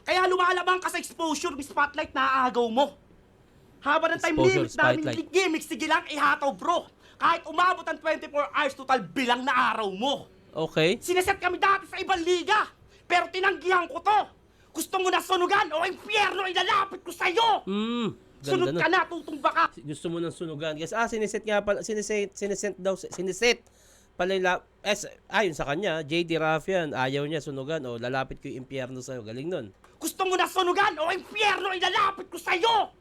Kaya lumalabang ka sa exposure, may spotlight na aagaw mo. Haba ng time Exposure, limit namin, spotlight. gimmick, sige lang, ihataw bro. Kahit umabot ang 24 hours, total bilang na araw mo. Okay? Sineset kami dati sa ibang liga, pero tinanggihan ko to. Gusto mo na sunugan o impyerno ilalapit ko sa'yo. Ganda Sunod nun. ka na, tutumba ka. Gusto mo ng sunugan. Kasi, siniset nga pala, siniset pala yung, ayon sa kanya, JD Raffian, ayaw niya sunugan, o lalapit ko yung impyerno sa'yo. Galing nun. Gusto mo na sunugan o impyerno ilalapit ko sa'yo.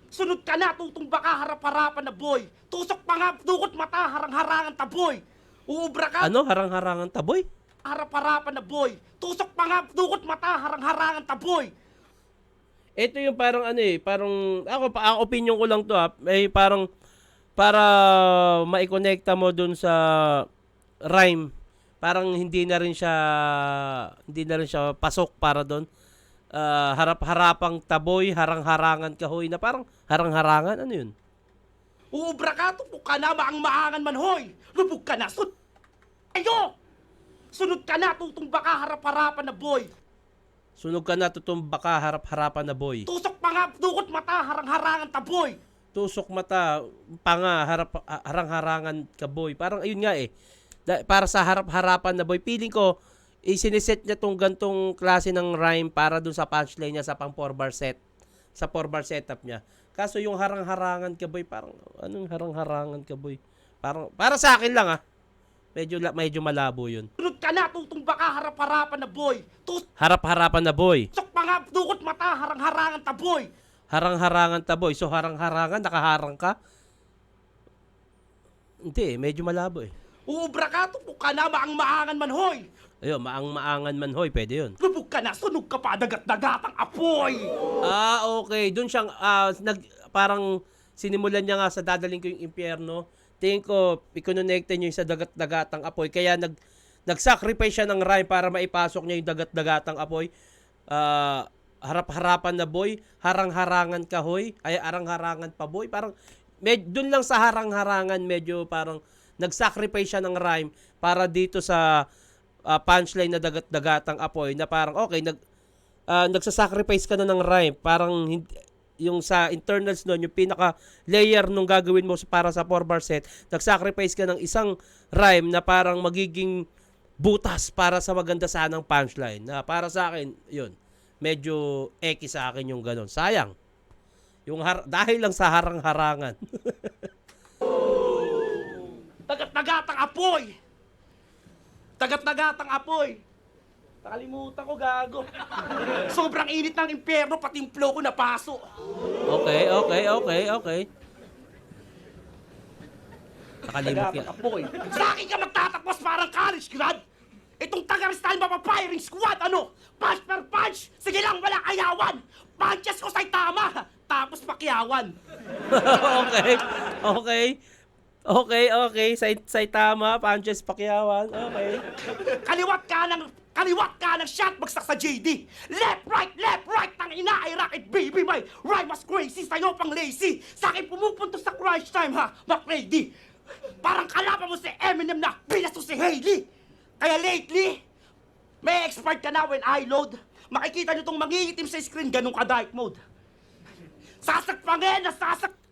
Sunod ka na, tutumba ka, harap-harapan na boy. Tusok pa nga, dukot mata, harang-harangan taboy. Uubra ka, Ano? Harang-harangan taboy? harap-harapan na boy. Tusok pa nga, dukot mata, harang-harangan taboy. Ito yung parang parang, ang opinion ko lang to, parang, para maikonekta mo dun sa rhyme, parang hindi na rin siya pasok para doon. Harap-harapang taboy, harang-harangan kahoy, na parang harang-harangan, ano yun? Uubra ka, tupok ka na, maang-maangan man hoy. Lubog ka na, ayo! Sunod ka na, tutumba ka, harap-harapan na boy. Sunog ka na, tutumba ka, harap-harapan na boy. Tusok pa nga, dukot mata, harang-harangan taboy. Tusok mata, panga, harang-harangan ka boy. Parang ayun nga para sa harap-harapan na boy, feeling ko, siniset niya tong gantong klase ng rhyme para dun sa punchline niya sa pang 4-bar set. Sa 4-bar setup niya. Kaso yung harang-harangan ka boy, parang, anong harang-harangan ka boy? Parang, para sa akin lang medyo malabo yun. Sunod ka na, tutumba ka, harap-harapan na boy. Harap-harapan na boy. Tusok pa nga, dukot mata, harang-harangan taboy. Harang-harangan taboy. So harang-harangan, nakaharang ka? Hindi, medyo malabo Uubra ka, tupok ka na, maang-maangan man hoy. Ayun, maang-maangan man hoy, pwede yun. Lubog ka na, sunog ka pa, dagat-dagatang apoy. Okay. Doon siyang, parang sinimulan niya nga sa dadaling ko yung impyerno. Tingin ko, ikononekte niyo yung sa dagat-dagatang apoy. Kaya nag-sacrifice siya ng rhyme para maipasok niya yung dagat-dagatang apoy. Harap-harapan na boy, harang-harangan kahoy, ay arang-harangan pa boy. Parang, doon lang sa harang-harangan, medyo parang nag-sacrifice siya ng rhyme para dito sa punchline na dagat-dagatang apoy na parang okay, nagsasacrifice ka na ng rhyme, parang yung sa internals nun, yung pinaka layer nung gagawin mo para sa 4-bar set, nagsacrifice ka ng isang rhyme na parang magiging butas para sa maganda sanang punchline. Na para sa akin, yun, medyo eki sa akin yung ganon. Sayang. Dahil lang sa harang-harangan. Dagat-dagatang apoy. Dagat-dagatang apoy. Nakalimutan ko, gago. Sobrang init ng impyerno, pati yung flow ko napaso. Okay. Nakalimot yan. Apoy. Sa akin ka magtatapos parang college grad. Itong taga-Rizal mapapiring squad, ano? Punch per punch. Sige lang, wala ayawan. Punches ko sa'y tama. Tapos pakiyawan. Okay. Say tama, punches, pakyawan. Okay. Kaliwat ka ng Kaliwat ka ng shot, bagsak sa JD. Left, right, tang ina ay rocket baby. My rhyme was crazy, sa'yo pang lazy. Sa akin pumupunto sa crunch time ha, McLady. Parang kalaban mo si Eminem na pinaso si Hailey. Kaya lately, may expert ka na when I load. Makikita nyo tong mangingitim sa screen, ganun ka dark mode. Sasakpangin na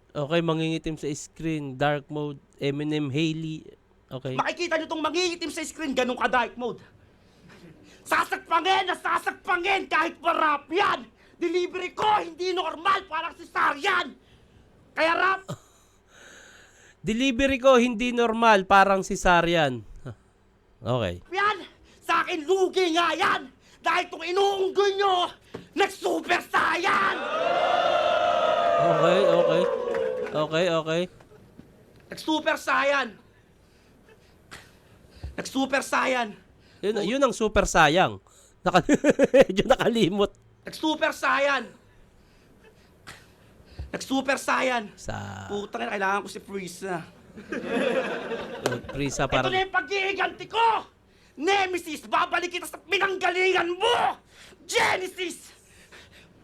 Okay, mangingitim sa screen, dark mode, Eminem, Hailey. Okay. Makikita nyo tong mangingitim sa screen, ganun ka dark mode. Sasakpangin na sasakpangin kahit marap yan. Delivery ko hindi normal, parang cesarean. Kaya rap, Delivery ko hindi normal, parang cesarean. Okay. yan, sa akin lugi nga yan. Dahil itong inuunggoy nyo, nag-super saiyan. Okay. Nag-super saiyan. Nag-super saiyan. Yun ang super sayang. Medyo nakalimot. Nag-super saiyan. Nag-super saiyan. Sa Putang ina, kailangan ko si Freeze na. Prisa Ito parang... na yung pag-iiganti ko! Nemesis, babalik kita sa pinanggalingan mo! Genesis!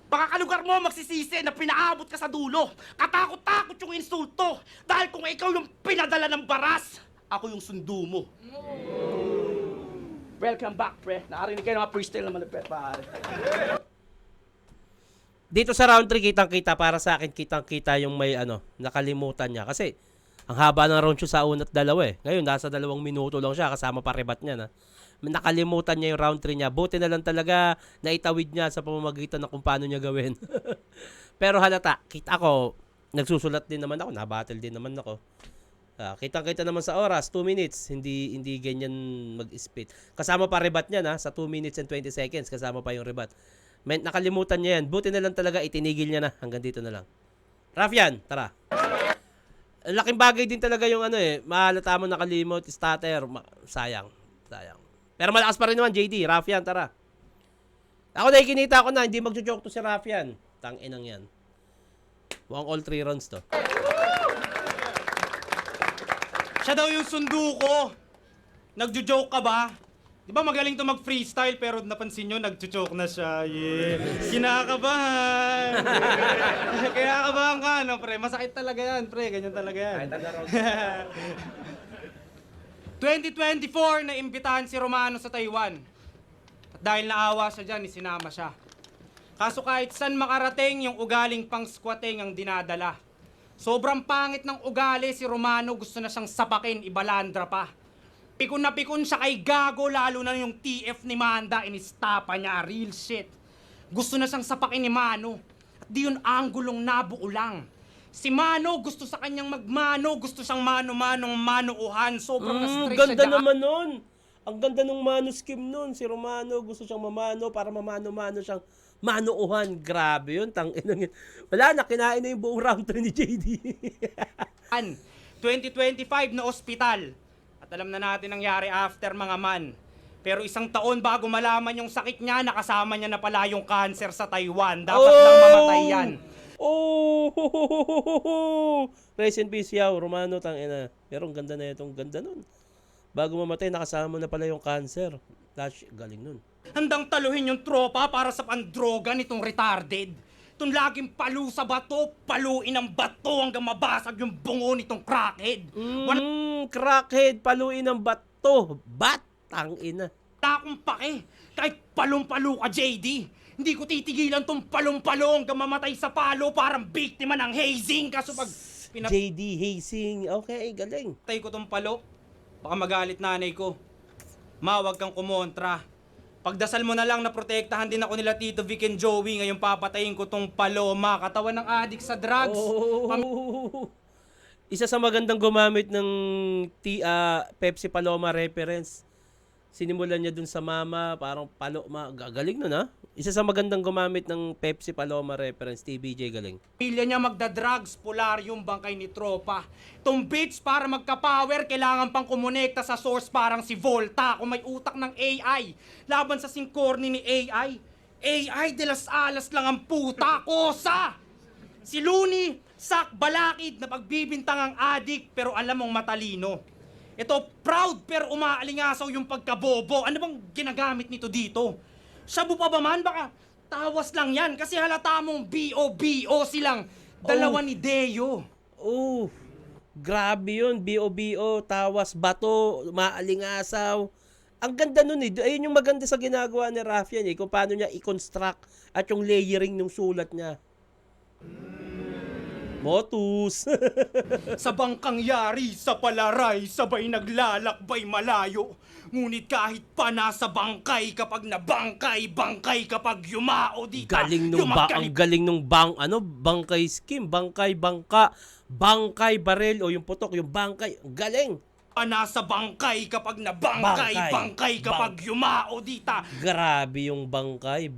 Baka kalugar mo magsisisi na pinaabot ka sa dulo. Katakot-takot yung insulto. Dahil kung ikaw yung pinadala ng baras, ako yung sundo mo. Welcome back, pre. Nakarinig kayo ng mga freestyle naman, pre. Dito sa round 3, kitang-kita para sa akin, kitang-kita yung may nakalimutan niya. Kasi, ang haba ng round 2 sa una't dalawa eh. Ngayon, nasa 2 minuto lang siya kasama pa rebat niya na. Nakalimutan niya yung round 3 niya. Buti na lang talaga naitawid niya sa pamamagitan ng kung paano niya gawin. Pero halata, kita ko, nagsusulat din naman ako, nabattle din naman ako. Kitang-kita naman sa oras, 2 minutes, hindi ganyan mag-spit. Kasama pa rebat niya na, sa 2 minutes and 20 seconds, kasama pa yung rebat. Nakalimutan niya yan. Buti na lang talaga, itinigil niya na. Hanggang dito na lang. Rafyan, tara. Laking bagay din talaga yung mahalata mo nakalimot, stutter, sayang. Pero malakas pa rin naman, JD, Rafyan, tara. Ako nakikinita ko na, hindi magjo-joke to si Rafyan. Tang-inang yan. Mukhang all 3 rounds to. Siya daw yung sundo ko. Nagjo-joke ka ba? Di ba magaling to mag-freestyle pero napansin nyo, nagjo-joke na siya. Yeah. Kinakabahan. Kinakabahan ka, no, pre? Masakit talaga yan, pre. Ganyan talaga yan. 2024 na imbitahan si Romano sa Taiwan. At dahil naawa siya dyan, isinama siya. Kaso kahit saan makarating, yung ugaling pang squatting ang dinadala. Sobrang pangit ng ugali si Romano, gusto na siyang sapakin, ibalandra pa. Pikon na pikon siya kay Gago, lalo na yung TF ni Manda, inistapa niya, real shit. Gusto na siyang sapakin ni Mano. At di yun anggulong nabuo lang. Si Mano, gusto sa kanyang magmano, gusto siyang mano-manong manuuhan. Sobrang na-stress siya Ganda dyan. naman nun. Ang ganda nung mano scheme nun. Si Romano, gusto siyang mamano para mamano-mano siyang manuuhan. Grabe yun. Tang-inang yun. Wala na, kinain na yung buong round 3 ni JD. 2025 na ospital. At alam na natin ang nangyari after mga man. Pero isang taon bago malaman yung sakit niya, nakasama niya na pala yung cancer sa Taiwan. Dapat nang mamatay yan. Rest in peace, yaw. Romano, tangina. Pero ang ganda na itong ganda nun. Bago mamatay, nakasama na pala yung cancer. Galing nun. Handang taluhin yung tropa para sa pandroga nitong retarded. Itong laging palu sa bato, paluin ang bato hanggang mabasag yung bungo nitong crackhead. Crackhead, paluin ng bato. Tangina. Wala akong pake. Kahit palong-palo ka, JD. Hindi ko titigilan tong palong-palo hanggang mamatay sa palo parang biktima ng hazing. Kaso pag JD hazing. Okay, galing. pinatay ko tong palo, baka magalit nanay ko. Ma, wag kang kumontra. Pagdasal mo na lang na protektahan din ako nila Tito Vic and Joey. Ngayon papatayin ko tong paloma. Katawan ng adik sa drugs. Isa sa magandang gumamit ng Pepsi Paloma reference. Sinimulan niya dun sa mama, parang paloma. Galing nun ha? Isa sa magandang gumamit ng Pepsi Paloma reference, TBJ galing. Pamilya niya magda-drugs, polar yung bangkay ni tropa. Tong bitch para magka-power, kailangan pang kumonekta sa source parang si Volta. Kung may utak ng AI, laban sa singkorni ni AI. AI de las alas lang ang puta, kosa! Si Looney, sak balakid na pagbibintang ang adik pero alam mong matalino. Ito, proud pero umaalingasaw yung pagkabobo. Ano bang ginagamit nito dito? Shabu pa ba man? Baka tawas lang yan kasi halata mong B.O.B.O. silang dalawa ni Deo. Oh, grabe yun. B.O.B.O. Tawas, bato, maalingasaw. Ang ganda nun eh. Ayun yung maganda sa ginagawa ni Raffian eh. Kung paano niya i-construct at yung layering ng sulat niya. Motus. Sa bangkang yari, sa palaray, sabay naglalakbay malayo. Ngunit kahit pa nasa bangkay, kapag nabangkay, bangkay kapag yumao di ka. Galing nung ang galing nung bangkay scheme, bangkay barel o yung putok, yung bangkay, ang galing. Nasa bangkay kapag nabangkay, bangkay kapag yumao di ta. Grabe yung bangkay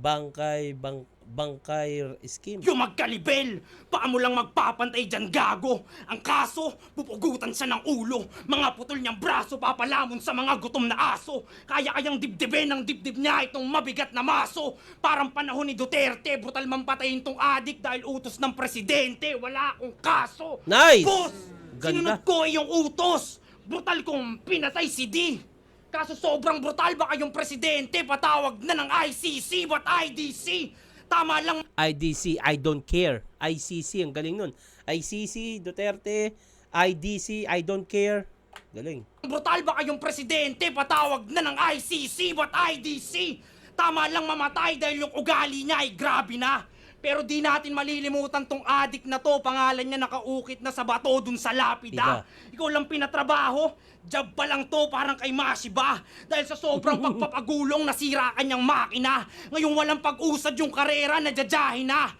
scheme. Yung magkalibel, paa mo lang magpapantay dyan gago. Ang kaso, pupugutan siya ng ulo. Mga putol niyang braso, papalamon sa mga gutom na aso. Kaya-kayang dibdibin ng dibdib niya itong mabigat na maso. Parang panahon ni Duterte, brutal mampatayin tong adik dahil utos ng presidente. Wala akong kaso. Nice! Boss, Ganda. sinunod ko yung utos. Brutal kong pinatay si D. Kaso sobrang brutal, baka yung presidente patawag na ng ICC, but IDC. Tama lang IDC, I don't care. ICC, ang galing nun. ICC, Duterte, IDC, I don't care. Galing. brutal, baka yung presidente patawag na ng ICC, but IDC. Tama lang mamatay dahil yung ugali niya ay grabe na. Pero di natin malilimutan tong adik na to, pangalan niya nakaukit na sa bato dun sa lapida. Ikaw lang pinatrabaho, job pa lang to parang kay Mashiba. Dahil sa sobrang pagpapagulong nasira kanyang makina. Ngayong walang pag-usad yung karera, nadyajahin na.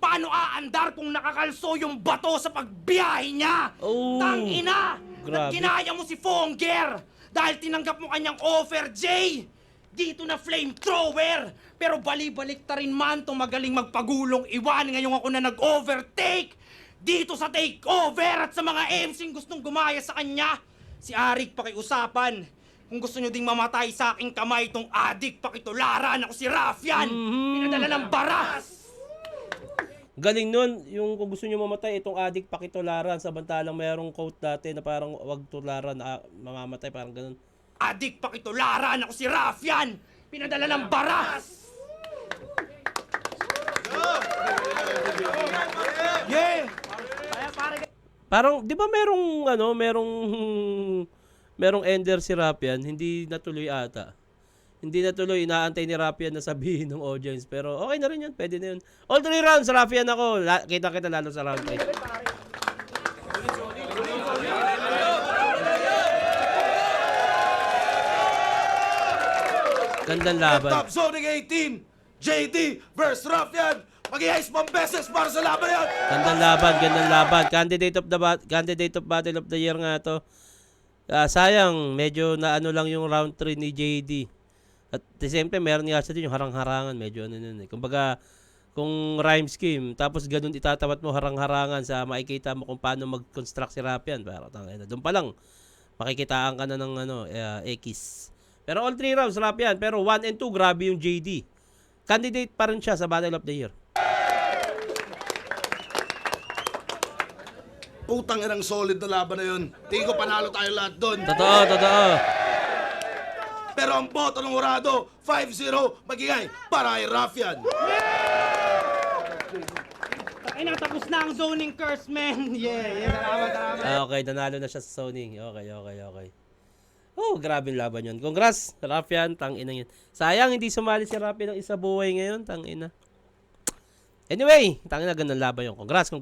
Paano aandar kung nakakalso yung bato sa pagbiyahe niya? Oh, Tangina! grabe. Ginaya mo si Fonger dahil tinanggap mo kanyang offer, Jay! Dito na flamethrower! Pero bali-balik ta rin man tong magaling magpagulong iwan ngayong ako na nag-overtake! Dito sa takeover at sa mga MC'ng gustong gumaya sa kanya! Si Arik pakiusapan. Kung gusto nyo ding mamatay sa aking kamay tong adik, pakitularan ako si Raffian! Pinadala ng baras! Galing nun, yung kung gusto nyo mamatay, itong adik pakitularan, samantalang mayroong quote dati na parang wag tularan, mamamatay, parang ganun. Adik pakitularan ako si Raffian! Pinadala ng baras! Yeah! Parang, di ba merong ender si Raffian, hindi natuloy ata. Hindi natuloy, inaantay ni Raffian na sabihin ng audience. Pero okay na rin yun, pwede na yun. All 3 rounds, Raffian ako. Kita-kita lalo sa round 3. Gandang laban. Top Zoning 18, JD versus Raffian. Mag-i-ice bomb beses para sa laban yan. Gandang laban. Candidate of Battle of the Year nga to. Sayang, medyo na ano lang yung round 3 ni JD. At the same time, meron nga siya din yung harang-harangan. Medyo ano nun eh. Kumbaga, kung rhyme scheme, tapos ganun itatawat mo harang-harangan sa makikita mo kung paano mag-construct si Raffian. Pero doon pa lang, makikitaan ka na ng X. Pero all 3 rounds, Raffian. Pero 1 and 2, grabe yung JD. Candidate pa rin siya sa Battle of the Year. Putang inang solid na laban na yun. Tingin ko panalo tayo lahat doon. Totoo. Pero ang boto ng Horado, 5-0, magigay para kay Raffian. Ay, natapos na ang zoning curse, man! Yeah, salamat. Okay, nanalo na siya sa zoning. Okay. Oh, grabe yung laban yun. Congrats, Raffian, tangina yun. Sayang, hindi sumali si Raffian ng isa buhay ngayon, tangina. Anyway, tangina, ganun laban yun. Congrats.